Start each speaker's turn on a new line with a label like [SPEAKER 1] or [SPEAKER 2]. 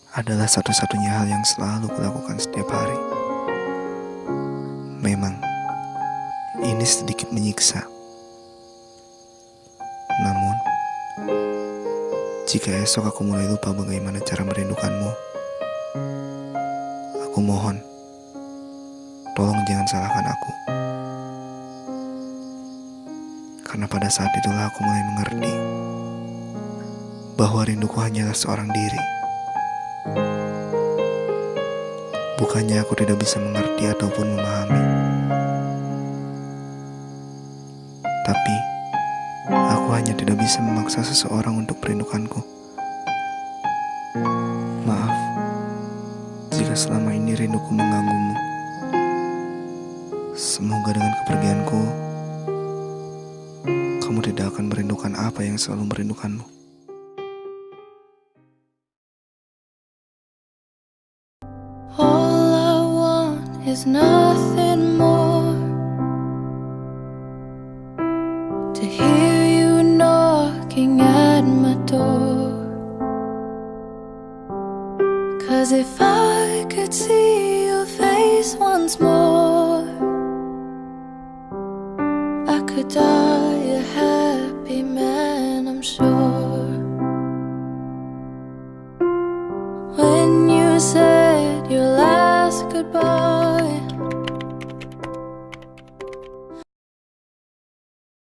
[SPEAKER 1] adalah satu-satunya hal yang selalu kulakukan setiap hari. Memang, ini sedikit menyiksa. Namun, jika esok aku mulai lupa bagaimana cara merindukanmu, aku mohon, tolong jangan salahkan aku. Karena pada saat itulah aku mulai mengerti bahwa rinduku hanyalah seorang diri. Bukannya aku tidak bisa mengerti ataupun memahami, tapi aku hanya tidak bisa memaksa seseorang untuk merindukanku. Maaf jika selama ini rinduku mengganggumu. Semoga dengan kepergianku, kamu tidak akan merindukan apa yang selalu merindukanmu.
[SPEAKER 2] All I want is nothing more, to hear you knocking at my door. 'Cause if I could see your face once more, I could die.